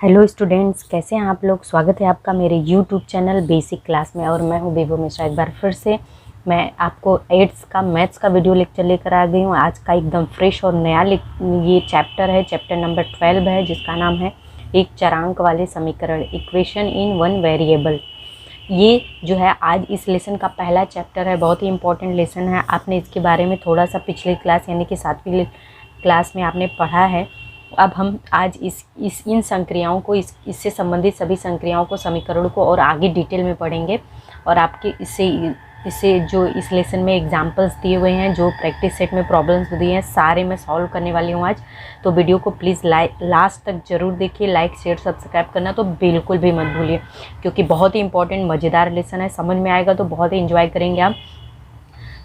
Hello students, कैसे हैं आप लोग। स्वागत है आपका मेरे यूट्यूब चैनल बेसिक क्लास में। और मैं हूं बेबो मिश्रा। एक बार फिर से मैं आपको 8th का मैथ्स का वीडियो लेक्चर लेकर आ गई हूं। आज का एकदम फ्रेश और नया ये चैप्टर है, चैप्टर नंबर 12 है, जिसका नाम है एक चरांक वाले समीकरण, इक्वेशन इन वन वेरिएबल। ये जो है आज इस लेसन का पहला चैप्टर है, बहुत ही इंपॉर्टेंट लेसन है। आपने इसके बारे में थोड़ा सा पिछली क्लास यानी कि 7वीं क्लास में आपने पढ़ा है। अब हम आज इन संक्रियाओं को, इससे संबंधित सभी संक्रियाओं को, समीकरणों को और आगे डिटेल में पढ़ेंगे। और आपके इससे जो इस लेसन में एग्जांपल्स दिए हुए हैं, जो प्रैक्टिस सेट में प्रॉब्लम्स दिए हैं, सारे मैं सॉल्व करने वाली हूँ आज। तो वीडियो को प्लीज़ लास्ट तक जरूर देखिए। लाइक शेयर सब्सक्राइब करना तो बिल्कुल भी मत भूलिए, क्योंकि बहुत ही इंपॉर्टेंट मज़ेदार लेसन है। समझ में आएगा तो बहुत ही इंजॉय करेंगे आप।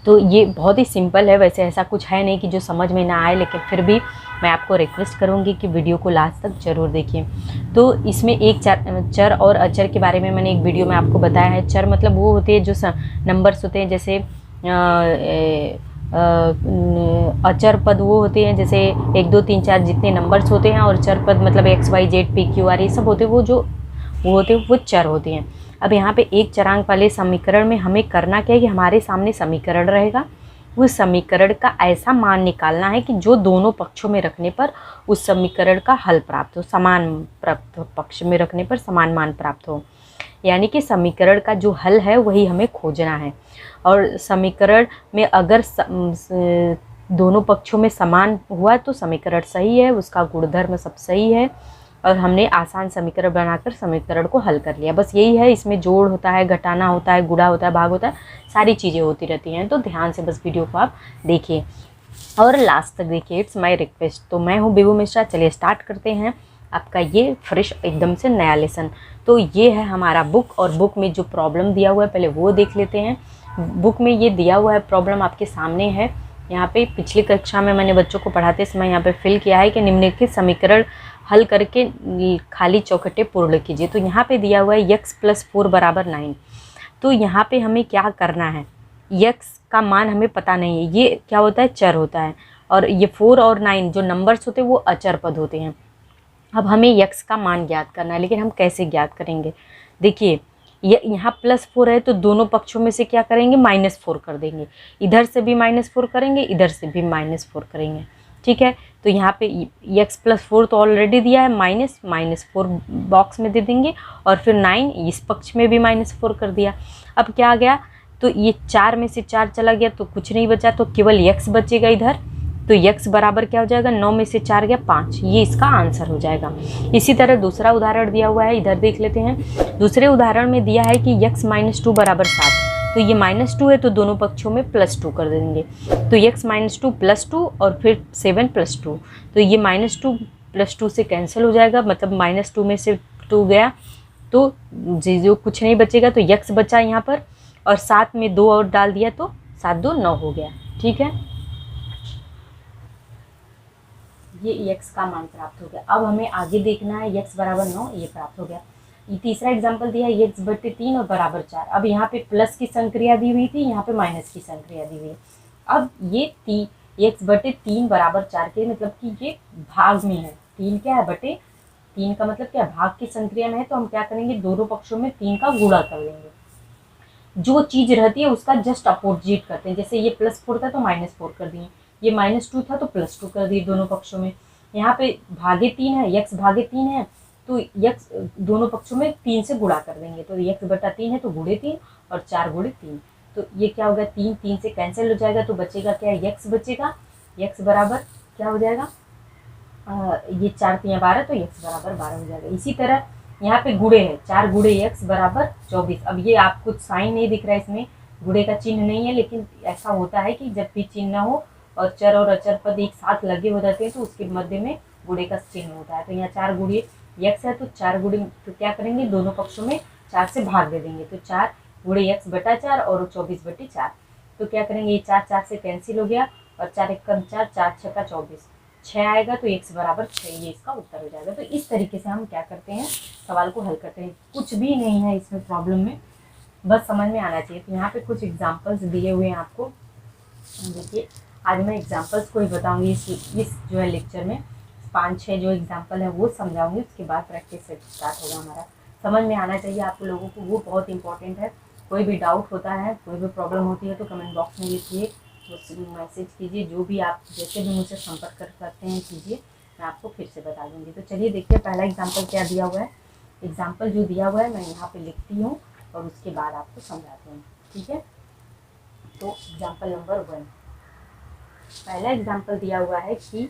तो ये बहुत ही सिंपल है, वैसे ऐसा कुछ है नहीं कि जो समझ में ना आए, लेकिन फिर भी मैं आपको रिक्वेस्ट करूंगी कि वीडियो को लास्ट तक जरूर देखिए। तो इसमें एक चर और अचर के बारे में मैंने एक वीडियो में आपको बताया है। चर मतलब वो होते हैं जो नंबर्स होते हैं, जैसे अचर पद वो होते हैं जैसे 1 2 3 4 जितने नंबर्स होते हैं, और चर पद मतलब x y z p q r ये सब होते हैं, वो चर होते हैं। अब यहाँ पे एक चरांक वाले समीकरण में हमें करना क्या है कि हमारे सामने समीकरण रहेगा, उस समीकरण का ऐसा मान निकालना है कि जो दोनों पक्षों में रखने पर उस समीकरण का हल प्राप्त हो, समान प्राप्त हो, पक्ष में रखने पर समान मान प्राप्त हो। यानी कि समीकरण का जो हल है वही हमें खोजना है। और समीकरण में अगर दोनों पक्षों में समान हुआ तो समीकरण सही है, उसका गुणधर्म सब सही है, और हमने आसान समीकरण बनाकर समीकरण को हल कर लिया। बस यही है, इसमें जोड़ होता है, घटाना होता है, गुणा होता है, भाग होता है, सारी चीज़ें होती रहती हैं। तो ध्यान से बस वीडियो को आप देखिए और लास्ट तक देखिए, इट्स माय रिक्वेस्ट। तो मैं हूँ बेबो मिश्रा। चलिए स्टार्ट करते हैं आपका ये फ्रेश एकदम से नया लेसन। तो ये है हमारा बुक, और बुक में जो प्रॉब्लम दिया हुआ है पहले वो देख लेते हैं। बुक में ये दिया हुआ है प्रॉब्लम आपके सामने है। यहाँ पे पिछली कक्षा में मैंने बच्चों को पढ़ाते समय यहाँ पे फिल किया है कि निम्नलिखित समीकरण हल करके खाली चौखटे पूर्ण कीजिए। तो यहाँ पे दिया हुआ है x + 4 = 9। तो यहाँ पे हमें क्या करना है, x का मान हमें पता नहीं है, ये क्या होता है, चर होता है, और ये 4 और 9 जो नंबर्स होते हैं वो अचर पद होते हैं। अब हमें x का मान ज्ञात करना है, लेकिन हम कैसे ज्ञात करेंगे। देखिए ये यहाँ +4 है, तो दोनों पक्षों में से क्या करेंगे, -4 कर देंगे। इधर से भी -4 करेंगे, इधर से भी -4 करेंगे। ठीक है, तो यहाँ पे x + 4 तो ऑलरेडी दिया है, -4 बॉक्स में दे देंगे, और फिर 9 इस पक्ष में भी -4 कर दिया। अब क्या आ गया, तो ये 4 में से 4 चला गया तो कुछ नहीं बचा, तो केवल x बचेगा इधर। तो x बराबर क्या हो जाएगा, 9 में से 4 गया 5, ये इसका आंसर हो जाएगा। इसी तरह दूसरा उदाहरण दिया हुआ है, इधर देख लेते हैं। दूसरे उदाहरण में दिया है कि x - 2 = 7। तो ये -2 है, तो दोनों पक्षों में +2 कर देंगे। तो x - 2 + 2 और फिर 7 + 2, तो ये -2 + 2 से कैंसिल हो जाएगा, मतलब -2 में से 2 गया तो जो कुछ नहीं बचेगा। तो x बचा यहाँ पर, और 7 में 2 और डाल दिया तो 7 2 9 हो गया। ठीक है, ये x का मान प्राप्त हो गया। अब हमें आगे देखना है, x = 9 ये प्राप्त हो गया। ये तीसरा एग्जाम्पल दिया है, x/3 और बराबर 4। अब यहाँ पे प्लस की संक्रिया दी हुई थी, यहाँ पे माइनस की संक्रिया दी हुई है। अब ये x/3 = 4 के मतलब कि ये भाग में है, 3 क्या है, बटे 3 का मतलब क्या, भाग की संक्रिया में है। तो हम क्या करेंगे, दोनों पक्षों में 3 का गुणा कर देंगे। जो चीज रहती है उसका जस्ट अपोजिट करते हैं। जैसे ये +4 था तो -4 कर दिए, ये -2 था तो +2 कर दिए दोनों पक्षों में। यहाँ पे भागे 3 है, x भागे 3 है, तो x दोनों पक्षों में 3 से गुणा कर देंगे। तो x/3 है तो गुणे 3 और 4 × 3, तो ये क्या होगा, 3 से कैंसिल हो जाएगा, तो बचेगा क्या, x बचेगा। x बराबर क्या हो जाएगा, ये 4 × 3 = 12, तो x बराबर 12 हो जाएगा। इसी तरह यहाँ पे गुणे है, 4 × x = 24। अब ये आपको साइन नहीं दिख रहा है, इसमें गुणे का चिन्ह नहीं है, लेकिन ऐसा होता है कि जब भी चिन्ह हो और चर और अचर पद एक साथ लगे हो जाते हैं तो उसके मध्य में गुणे का चिन्ह होता है। तो यहाँ 4 × x है, तो 4 गुणे, तो क्या करेंगे, दोनों पक्षों में 4 से भाग दे देंगे। तो 4 × x/4 और 24/4, तो क्या करेंगे, ये 4 से कैंसिल हो गया, और 4 × 1 = 4, 4 × 6 = 24, 6 आएगा, तो x = 6, ये इसका उत्तर हो जाएगा। तो इस तरीके से हम क्या करते हैं, सवाल को हल करते हैं। कुछ भी नहीं है इसमें प्रॉब्लम में, बस समझ में आना चाहिए। तो यहाँ पे कुछ एग्जांपल्स दिए हुए हैं आपको, देखिए। आज मैं एग्जांपल्स को ही बताऊंगी इस जो है लेक्चर में। 5-6 जो एग्जाम्पल है वो समझाऊंगी, उसके बाद प्रैक्टिस से स्टार्ट होगा हमारा। समझ में आना चाहिए आप लोगों को, वो बहुत इंपॉर्टेंट है। कोई भी डाउट होता है, कोई भी प्रॉब्लम होती है तो कमेंट बॉक्स में लिखिए, मैसेज कीजिए, जो भी आप जैसे भी मुझसे संपर्क कर सकते हैं कीजिए, मैं आपको फिर से बता दूंगी। तो चलिए देखिए पहला एग्जाम्पल क्या दिया हुआ है। एग्जाम्पल जो दिया हुआ है मैं यहाँ पे लिखती हूँ और उसके बाद आपको समझाती हूँ, ठीक है। तो एग्जाम्पल नंबर 1, पहला एग्जाम्पल दिया हुआ है कि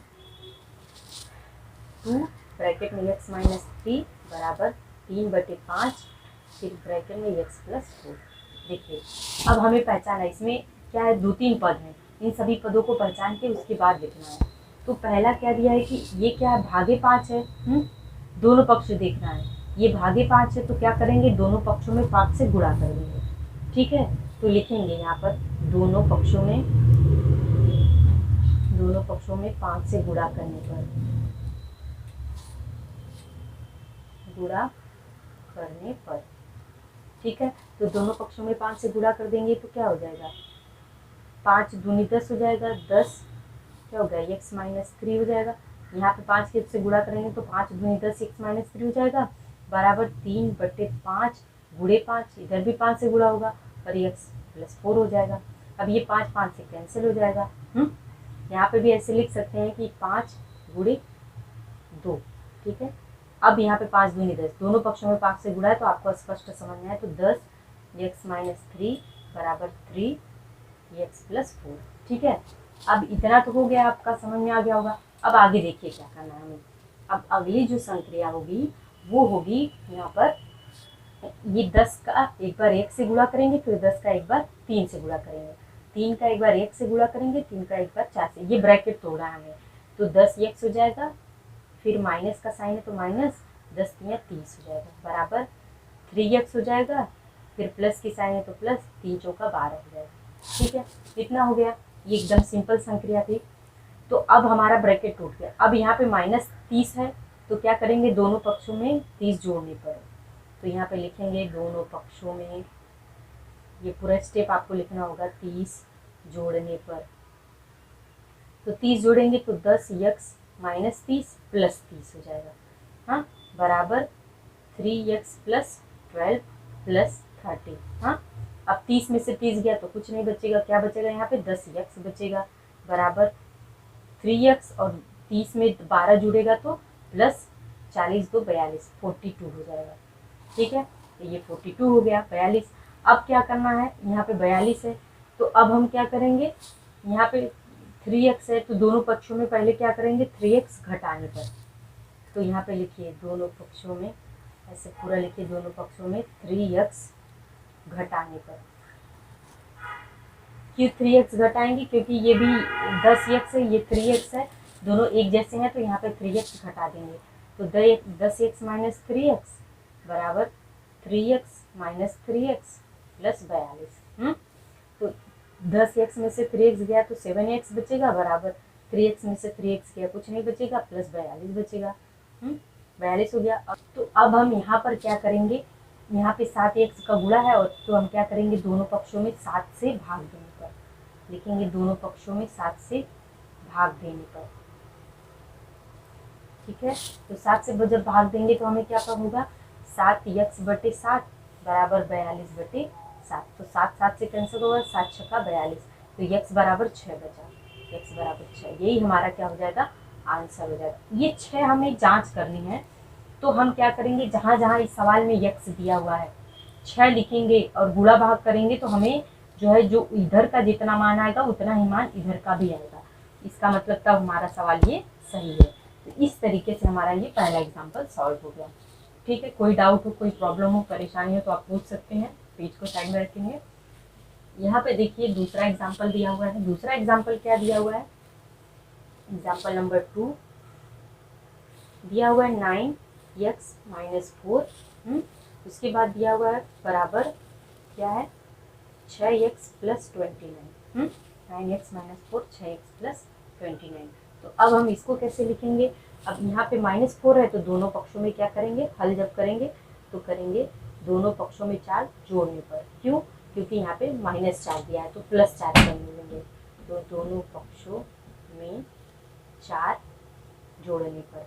2 ब्रैकेट में x माइनस 3 बराबर 3/5, फिर ब्रैकेट में x प्लस 4। देखिए अब हमें पहचाना, इसमें क्या है, 2-3 पद हैं, इन सभी पदों को पहचान के उसके बाद लिखना है। तो पहला क्या दिया है कि ये क्या है, भागे 5 है, दोनों पक्ष देखना है। ये भागे 5 है तो क्या करेंगे, दोनों पक्षों में 5 से गुणा कर देंगे, ठीक है। तो लिखेंगे यहाँ पर दोनों पक्षों में 5 से गुणा करने पर, ठीक है। तो दोनों पक्षों में 5 से गुणा कर देंगे तो क्या हो जाएगा, 5 दूनी 10 हो जाएगा, 10 क्या हो गया, x माइनस 3 हो जाएगा। यहाँ पे 5 के से गुणा करेंगे तो 5 दूनी 10, x माइनस 3 हो जाएगा, बराबर 3/5 गुणे 5, इधर भी 5 से गुणा होगा और x प्लस 4 हो जाएगा। अब ये 5 से कैंसिल हो जाएगा। यहाँ पे भी ऐसे लिख सकते हैं कि 5 गुणे 2, ठीक है। अब यहाँ पे 5 दूनी 10, दोनों पक्षों में 5 से गुणा है तो आपको स्पष्ट समझ में आए तो 10 x माइनस 3 बराबर 3x प्लस 4, ठीक है। अब इतना तो हो गया, आपका समझ में आ गया होगा। अब आगे देखिए क्या करना है हमें। अब अगली जो संक्रिया होगी वो होगी यहाँ पर, ये 10 का एक बार 1 से गुणा करेंगे, फिर 10 का एक बार 3 से गुणा करेंगे, 3 का एक बार 1 से गुणा करेंगे, 3 का एक बार 4 से, ये ब्रैकेट तोड़ना है हमें। तो 10x हो जाएगा, फिर माइनस का साइन है तो माइनस, 10 3 30 हो जाएगा, बराबर 3x हो जाएगा, फिर प्लस की साइन है तो प्लस, 3 चौका 12 हो जाएगा, ठीक है। इतना हो गया, ये एकदम सिंपल संक्रिया थी। तो अब हमारा ब्रैकेट टूट गया। अब यहाँ पे माइनस 30 है तो क्या करेंगे, दोनों पक्षों में 30 जोड़ने पर, तो यहाँ पे लिखेंगे दोनों पक्षों में, ये पूरा स्टेप आपको लिखना होगा, 30 जोड़ने पर। तो 30 जोड़ेंगे तो 10x माइनस 30 प्लस 30 हो जाएगा, हाँ, बराबर 3x प्लस 12 प्लस 30। हाँ, अब 30 में से 30 गया तो कुछ नहीं बचेगा, क्या बचेगा यहाँ पे, 10x बचेगा, बराबर 3x और 30 में 12 जुड़ेगा तो प्लस 40 2 42, 42 हो जाएगा, ठीक है। तो ये 42 हो गया, 42। अब क्या करना है, यहाँ पे 42 है तो अब हम क्या करेंगे, यहाँ पे 3x है तो दोनों पक्षों में पहले क्या करेंगे, 3x घटाने पर। तो यहाँ पे लिखिए दोनों पक्षों में, ऐसे पूरा लिखिए, दोनों पक्षों में 3x घटाने पर। क्यों 3x घटाएंगे, क्योंकि ये भी 10x है, ये 3x है, दोनों एक जैसे हैं तो यहाँ पे 3x घटा देंगे। तो 10x माइनस 3x बराबर 3x माइनस 3x प्लस 42। तो 10x में से 3x गया तो 7x बचेगा, बराबर 3x में से 3x गया कुछ नहीं बचेगा, प्लस 42 बचेगा। 42 हो गया। तो अब हम यहाँ पर क्या करेंगे, यहाँ पे 7x का गुणा है और तो हम क्या करेंगे, दोनों पक्षों में 7 से भाग देने पर लिखेंगे, दोनों पक्षों में 7 से भाग देने पर, ठीक है। तो 7 से जब भाग देंगे तो हमें क्या होगा, 7x/7 बराबर 42/7। तो 7 से कैंसिल होगा, 7 छक्का 42, तो x बराबर 6 बचा, x बराबर 6, यही हमारा क्या हो जाएगा, आंसर हो जाएगा। ये 6 हमें जांच करनी है, तो हम क्या करेंगे, जहाँ जहाँ इस सवाल में x दिया हुआ है 6 लिखेंगे और गुणा भाग करेंगे तो हमें जो है, जो इधर का जितना मान आएगा उतना ही मान इधर का भी आएगा। इसका मतलब तब हमारा सवाल ये सही है। तो इस तरीके से हमारा ये पहला एग्जाम्पल सॉल्व हो गया, ठीक है। कोई डाउट हो, कोई प्रॉब्लम हो, परेशानी हो तो आप पूछ सकते हैं, पेज को साइड में रखेंगे। यहाँ पे देखिए दूसरा एग्जाम्पल दिया हुआ है। दूसरा एग्जाम्पल क्या दिया हुआ है, एग्जाम्पल नंबर 2 दिया हुआ है 9x माइनस 4, उसके बाद दिया हुआ है बराबर क्या है, 6x plus 29। 9x minus 4 6x plus 29। तो अब हम इसको कैसे लिखेंगे, अब यहाँ पे -4 है तो दोनों पक्षों में क्या करेंगे, हल जब करेंगे तो करेंगे दोनों पक्षों में 4 जोड़ने पर। क्यों, क्योंकि यहाँ पे -4 दिया है तो +4 करने लेंगे। तो दोनों पक्षों में 4 जोड़ने पर।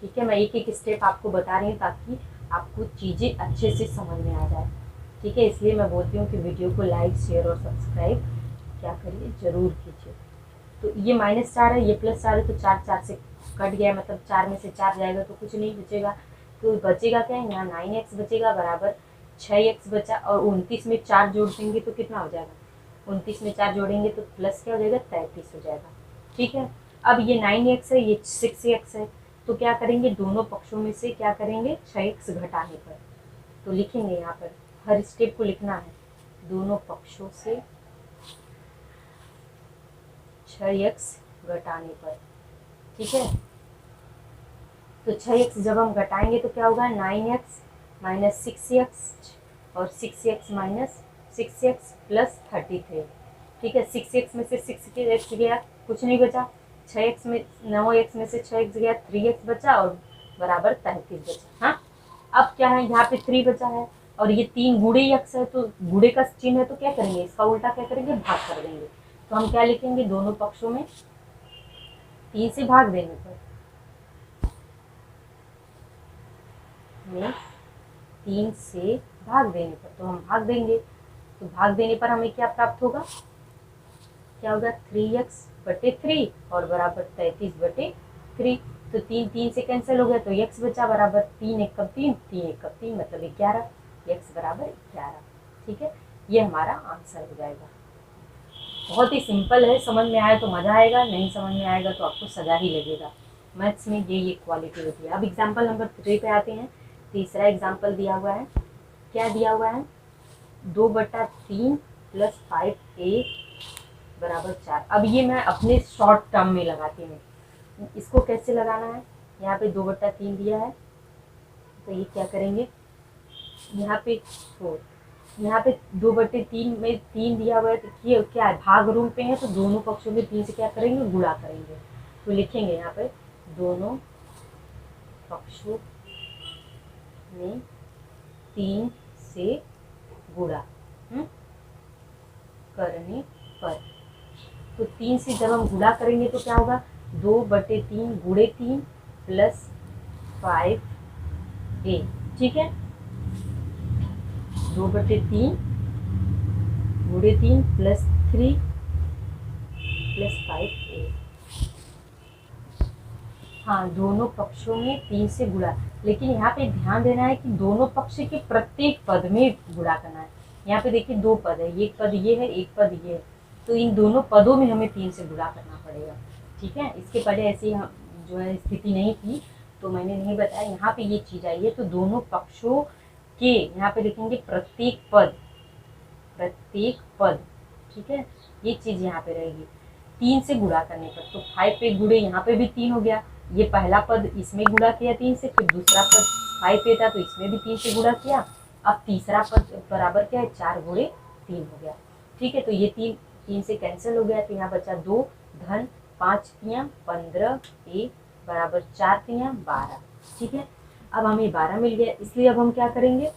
ठीक है, मैं एक एक स्टेप आपको बता रही हूँ ताकि आपको चीज़ें अच्छे से समझ में आ जाए। ठीक है, इसलिए मैं बोलती हूँ कि वीडियो को लाइक शेयर और सब्सक्राइब क्या करिए, ज़रूर कीजिए। तो ये -4 है, ये +4 है, तो 4 4 से कट गया, मतलब 4 में से 4 जाएगा तो कुछ नहीं बचेगा। तो बचेगा क्या है, यहाँ 9x बचेगा बराबर 6x बचा, और 29 में 4 जोड़ देंगे तो कितना हो जाएगा, 29 में 4 जोड़ेंगे तो प्लस क्या हो जाएगा, 33 हो जाएगा। ठीक है, अब ये 9x है, ये 6x है, तो क्या करेंगे, दोनों पक्षों में से क्या करेंगे, 6x घटाने पर। तो लिखेंगे यहाँ पर, हर स्टेप को लिखना है, दोनों पक्षों से 6x घटाने पर। ठीक है, तो 6x जब हम घटाएंगे तो क्या होगा, 9x माइनस 6x और 6x माइनस 6x प्लस 33। ठीक है, 6x में से 6x गया, कुछ नहीं बचा, 6x में 9x में से 6x गया, 3x बचा और बराबर 33 बचा। हाँ, अब क्या है, यहाँ पे 3 बचा है और ये 3 गुणे x है, तो गुणे का चिन्ह है तो क्या करेंगे, इसका उल्टा क्या करेंगे, भाग कर देंगे। तो हम क्या लिखेंगे, दोनों पक्षों में 3 से भाग देने पर, में 3 से भाग देने पर, तो हम भाग देंगे, तो भाग देने पर हमें क्या प्राप्त होगा, क्या होगा, 3x/3 और बराबर 33/3। तो 3 3 से कैंसिल हो गया, तो x बचा बराबर 3 1 कब 3, 3 1 कब 3 मतलब 11, x बराबर 11। ठीक है, ये हमारा आंसर हो जाएगा। बहुत ही सिंपल है, समझ में आया तो मज़ा आएगा, नहीं समझ में आएगा तो आपको सजा ही लगेगा। मैथ्स में ये क्वालिटी होती है। अब एग्जाम्पल नंबर 3 पे आते हैं। तीसरा एग्जाम्पल दिया हुआ है, क्या दिया हुआ है, 2/3 + 5a बराबर 4। अब ये मैं अपने शॉर्ट टर्म में लगाती हूँ, इसको कैसे लगाना है, यहाँ पे 2/3 दिया है, तो ये क्या करेंगे, यहाँ पे 4, यहाँ पे 2/3 में 3 दिया हुआ है, तो ये क्या है, भाग रूप पे है, तो दोनों पक्षों में 3 से क्या करेंगे, गुणा करेंगे। तो लिखेंगे यहाँ पे, दोनों पक्षों में 3 से गुणा करने पर। तो 3 से जब हम गुणा करेंगे तो क्या होगा, 2/3 गुणे 3 + 5a। ठीक है, 2/3 गुणे 3 + 3 + 5a। हाँ, दोनों पक्षों में 3 से गुणा, लेकिन यहाँ पे ध्यान देना है कि दोनों पक्ष के प्रत्येक पद में गुणा करना है। यहाँ पे देखिए 2 पद है, एक पद ये है, एक पद ये है, तो इन दोनों पदों में हमें 3 से गुणा करना पड़ेगा। ठीक है, इसके पहले ऐसी जो है स्थिति नहीं थी, तो मैंने नहीं बताया, यहाँ पे ये चीज़ आई है। तो दोनों पक्षों के, यहाँ पे लिखेंगे प्रत्येक पद, प्रत्येक पद। ठीक है, ये चीज़ यहाँ पे रहेगी 3 से गुणा करने पर। तो 5 पे गुणे, यहाँ पे भी 3 हो गया, ये पहला पद इसमें गुणा किया 3 से, फिर दूसरा पद 5 पे था तो इसमें भी 3 से गुणा किया, अब तीसरा पद बराबर क्या है, 4 गुणे 3 हो गया। ठीक है, तो ये 3 से कैंसिल हो गया, तो यहाँ बचा 2 धन 5 तियाँ 15 a बराबर 4 तियाँ 12। ठीक है, अब हमें 12 मिल गया, इसलिए अब हम क्या करेंगे,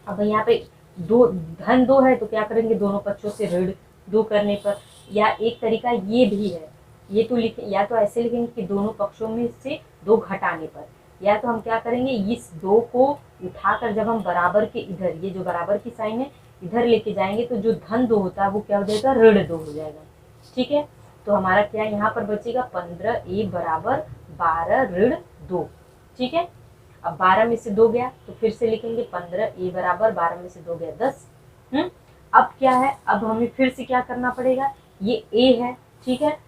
अब यहाँ पे 2 धन 2 है तो क्या करेंगे, दोनों पक्षों से ऋण 2 करने पर, या एक तरीका ये भी है, ये तो लिख, या तो ऐसे लिखेंगे कि दोनों पक्षों में से 2 घटाने पर, या तो हम क्या करेंगे, इस 2 को उठाकर जब हम बराबर के इधर, ये जो बराबर की साइन है इधर लेके जाएंगे, तो जो धन 2 होता है वो क्या हो जाएगा, ऋण 2 हो जाएगा। ठीक है, तो हमारा क्या यहाँ पर बचेगा, 15a बराबर 12 ऋण 2। ठीक है, अब 12 में से 2 गया तो फिर से लिखेंगे 15a बराबर 12 में से 2 गया 10। अब क्या है, अब हमें फिर से क्या करना पड़ेगा, ये a है, ठीक है,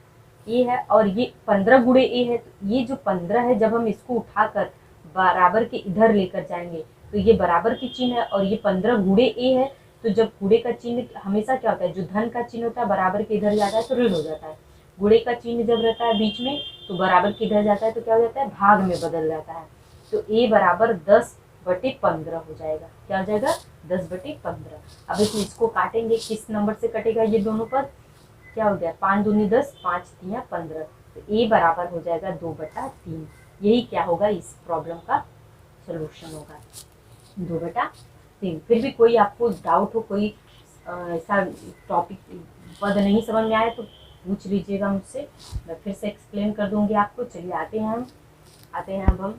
a है और ये 15 गुणे a है, तो ये जो 15 है जब हम इसको उठाकर बराबर के इधर लेकर जाएंगे तो ये बराबर की चिन्ह है, और ये 15 गुणे a है, तो जब गुणे का चिन्ह हमेशा क्या होता है, जो धन का चिन्ह होता है बराबर के इधर जाता है तो ऋण हो जाता है, गुणे का चिन्ह जब रहता है बीच में तो बराबर के इधर जाता है तो क्या हो जाता है, भाग में बदल जाता है, तो a बराबर 10/15 हो जाएगा। क्या हो जाएगा, 10/15। अब इसको काटेंगे, किस नंबर से कटेगा ये दोनों पद, क्या हो गया, 5 दूनी 10 5 तियाँ 15, तो a बराबर हो जाएगा 2/3। यही क्या होगा, इस प्रॉब्लम का सोल्यूशन होगा 2/3। फिर भी कोई आपको डाउट हो, कोई ऐसा टॉपिक पद नहीं समझ में आए तो पूछ लीजिएगा मुझसे, मैं फिर से एक्सप्लेन कर दूंगी आपको। चलिए आते हैं अब हम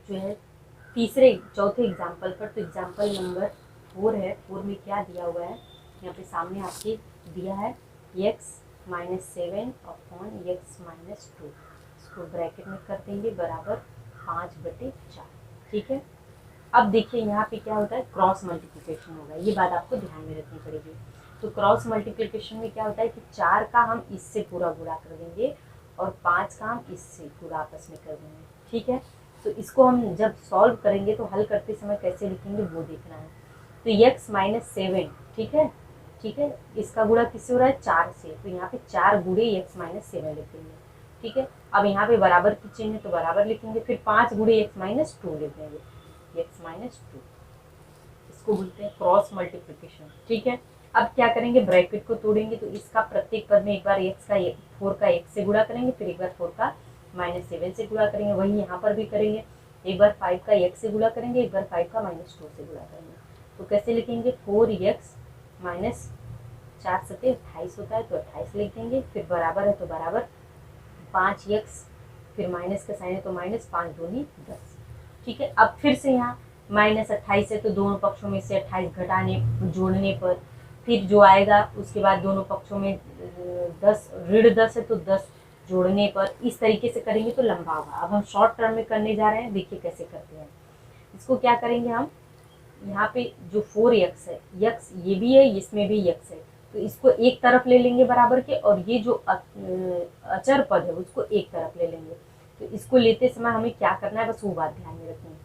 जो है चौथे एग्जाम्पल पर। तो एग्जाम्पल नंबर 4 है। 4 में क्या दिया हुआ है, यहाँ पे सामने आपके दिया है x - 7 अपॉन x - 2, इसको ब्रैकेट में कर देंगे बराबर 5/4। ठीक है, अब देखिए यहाँ पे क्या होता है, क्रॉस मल्टीप्लिकेशन होगा, ये बात आपको ध्यान में रखनी पड़ेगी। तो क्रॉस मल्टीप्लिकेशन में क्या होता है कि 4 का हम इससे पूरा गुणा कर देंगे और 5 का हम इससे पूरा आपस में कर देंगे। ठीक है, तो इसको हम जब सॉल्व करेंगे तो हल करते समय कैसे लिखेंगे वो देखना है। तो x - 7, ठीक है, इसका गुणा किससे हो रहा है, 4 से, तो यहाँ पे 4 गुणे x - 7 लिख देंगे। ठीक है, अब यहाँ पे बराबर की चिन्ह है तो बराबर लिखेंगे, फिर 5 गुणे x - 2 लिख देंगे, x - 2, इसको बोलते हैं क्रॉस मल्टीप्लिकेशन। ठीक है, अब क्या करेंगे, ब्रैकेट को तोड़ेंगे, तो इसका प्रत्येक पद में एक बार 4 का x से गुणा करेंगे, फिर एक बार 4 का -7 से गुणा करेंगे, वही यहाँ पर भी करेंगे, एक बार 5 का x से गुणा करेंगे, एक बार 5 का -2 से गुणा करेंगे। तो कैसे लिखेंगे, 4x - 4 सते 28 होता है तो 28 लिख देंगे, फिर बराबर है तो बराबर 5x, फिर माइनस का साइन है तो माइनस, 5 दूनी 10। ठीक है, अब फिर से यहाँ -28 है तो दोनों पक्षों में से 28 जोड़ने पर फिर जो आएगा, उसके बाद दोनों पक्षों में 10 ऋण 10 है तो 10 जोड़ने पर, इस तरीके से करेंगे तो लंबा होगा। अब हम शॉर्ट टर्म में करने जा रहे हैं, देखिए कैसे करते हैं। इसको क्या करेंगे हम, यहाँ पे जो 4x है, x ये भी है, इसमें भी x है, तो इसको एक तरफ ले लेंगे बराबर के, और ये जो अचर पद है उसको एक तरफ ले लेंगे। तो इसको लेते समय हमें क्या करना है, बस वो बात ध्यान में रखनी है।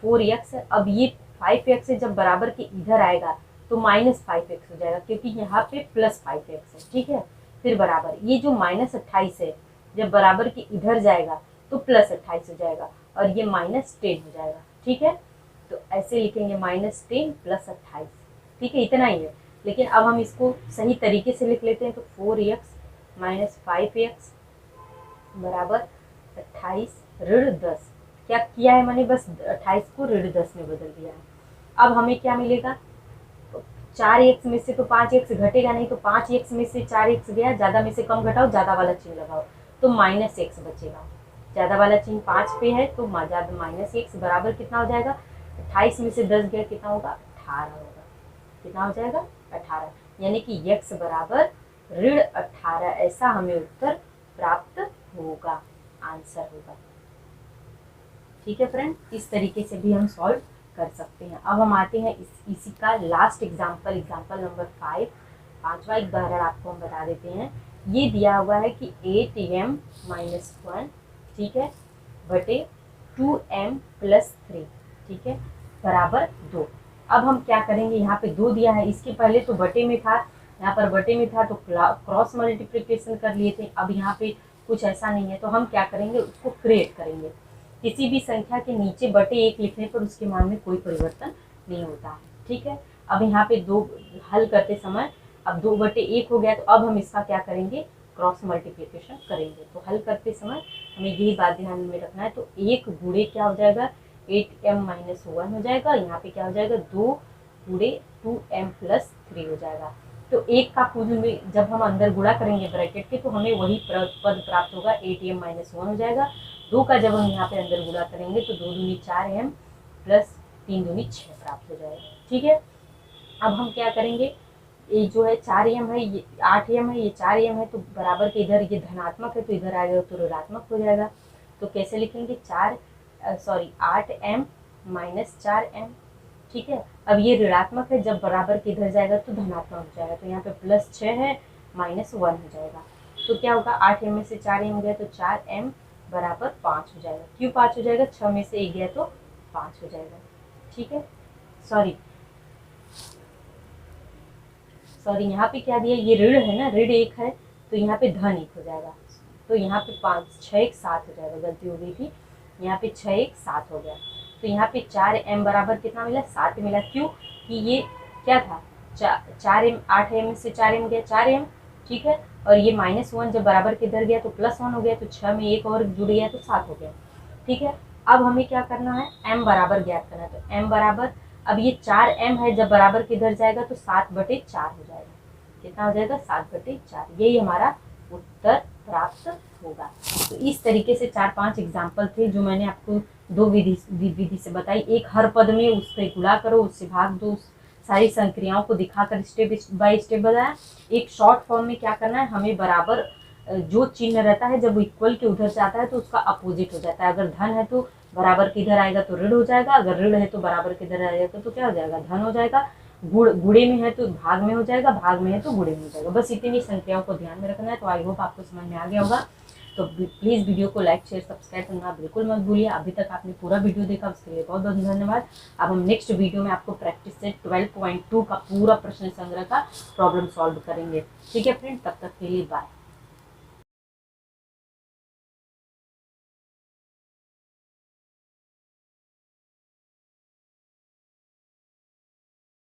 4x है, अब ये 5x है, जब बराबर के इधर आएगा तो -5x हो जाएगा, क्योंकि यहाँ पे +5x है। ठीक है, फिर बराबर ये जो -28 है, जब बराबर के इधर जाएगा तो +28 हो जाएगा, और ये -10 हो जाएगा। ठीक है, तो ऐसे लिखेंगे -10 + 28। ठीक है, इतना ही है, लेकिन अब हम इसको सही तरीके से लिख लेते हैं। तो 4x - 5x बराबर 28 ऋण 10, क्या किया है मैंने, बस 28 को ऋण 10 में बदल दिया है। अब हमें क्या मिलेगा, 4x में से तो 5x घटेगा नहीं, तो 5x में से 4x गया, ज़्यादा में से कम घटाओ, ज़्यादा वाला चिन्ह लगाओ, तो -x बचेगा। ज़्यादा वाला चिन्ह 5 पे है तो -x बराबर कितना हो जाएगा, 28 में से 10 गया, कितना होगा, 18 होगा। कितना हो जाएगा, 18, यानी कि x बराबर ऋण 18, ऐसा हमें उत्तर प्राप्त होगा, आंसर होगा। ठीक है फ्रेंड, इस तरीके से भी हम सॉल्व कर सकते हैं। अब हम आते हैं इसी का लास्ट एग्जाम्पल नंबर 5। 5वां उदाहरण आपको हम बता देते हैं। ये दिया हुआ है कि 8m - 1, ठीक है, बटे 2m + 3, ठीक है, बराबर 2। अब हम क्या करेंगे, यहाँ पे 2 दिया है, इसके पहले तो बटे में था, यहाँ पर बटे में था तो क्रॉस मल्टीप्लिकेशन कर लिए थे। अब यहाँ पे कुछ ऐसा नहीं है, तो हम क्या करेंगे, उसको क्रिएट करेंगे। किसी भी संख्या के नीचे बटे 1 लिखने पर उसके मान में कोई परिवर्तन नहीं होता है। ठीक है, अब यहाँ पे 2 हल करते समय अब 2/1 हो गया, तो अब हम इसका क्या करेंगे, क्रॉस मल्टीप्लिकेशन करेंगे। तो हल करते समय हमें यही बात ध्यान में रखना है। तो 1 गुणे क्या हो जाएगा, 8m - 1 हो जाएगा, यहाँ पे क्या हो जाएगा, 2 गुणे 2m + 3 हो जाएगा। तो 1 का पूर्ण में जब हम अंदर गुणा करेंगे ब्रैकेट के, तो हमें वही पद प्राप्त होगा, 8m - 1 हो जाएगा। 2 का जब हम यहाँ पे अंदर गुणा करेंगे तो 2 दूनी 4m + 3 दूनी 6 प्राप्त हो जाएगा। ठीक है, अब हम क्या करेंगे, ये जो है 4m है, ये 8m है, ये 4m है, तो बराबर के इधर ये धनात्मक है तो इधर आएगा तो ऋणात्मक हो जाएगा। तो कैसे लिखेंगे, 8m - 4m। ठीक है, अब ये ऋणात्मक है, जब बराबर के इधर जाएगा तो धनात्मक हो जाएगा, तो यहाँ पे +6 है, -1 हो जाएगा। तो क्या होगा, 8m में से 4m गया तो 4m बराबर 5 हो जाएगा। क्यों 5 हो जाएगा, 6 में से 1 गया तो 5 हो जाएगा। ठीक है, सॉरी यहाँ पे क्या दिया, ये ऋण है ना, ऋण 1 है तो यहाँ पे धन 1 हो जाएगा, तो यहाँ पे 5 6 1 7 हो जाएगा, गलती हो गई थी, यहाँ पे 6 1 7 हो गया। तो यहाँ पे 4m बराबर कितना मिला, 7 मिला। क्यों कि ये क्या था, 4m 8m में से 4m गया 4m, ठीक है, और ये -1 जब बराबर के इधर गया तो +1 हो गया, तो 6 में 1 और जुड़ गया तो 7 हो गया। ठीक है, अब हमें क्या करना है, m बराबर ज्ञात करना है। तो m बराबर अब ये 4m है, जब बराबर के इधर जाएगा तो 7/4 हो जाएगा। कितना हो जाएगा? 7/4। यही हमारा उत्तर प्राप्त होगा। तो इस तरीके से 4-5 एग्जाम्पल थे जो मैंने आपको दो विधि से बताई। एक हर पद में उससे गुणा करो, उससे भाग दो, सारी संक्रियाओं को दिखाकर स्टेप बाय स्टेप बताया। एक शॉर्ट फॉर्म में क्या करना है, हमें बराबर जो चिन्ह रहता है जब वो इक्वल के उधर जाता है तो उसका अपोजिट हो जाता है। अगर धन है तो बराबर के इधर आएगा तो ऋण हो जाएगा, अगर ऋण है तो बराबर के इधर आएगा तो क्या हो जाएगा? धन हो जाएगा। गुणे में है तो भाग में हो जाएगा, भाग में है तो गुणे में हो जाएगा। बस इतनी संख्याओं को ध्यान में रखना है। तो आई होप आपको समझ में आ गया होगा। तो प्लीज़ वीडियो को लाइक शेयर सब्सक्राइब करना बिल्कुल मत भूलिए। अभी तक आपने पूरा वीडियो देखा उसके लिए बहुत बहुत धन्यवाद। अब हम नेक्स्ट वीडियो में आपको प्रैक्टिस सेट 12.2 का पूरा प्रश्न संग्रह का प्रॉब्लम सॉल्व करेंगे। ठीक है फ्रेंड, तब तक के लिए बाय।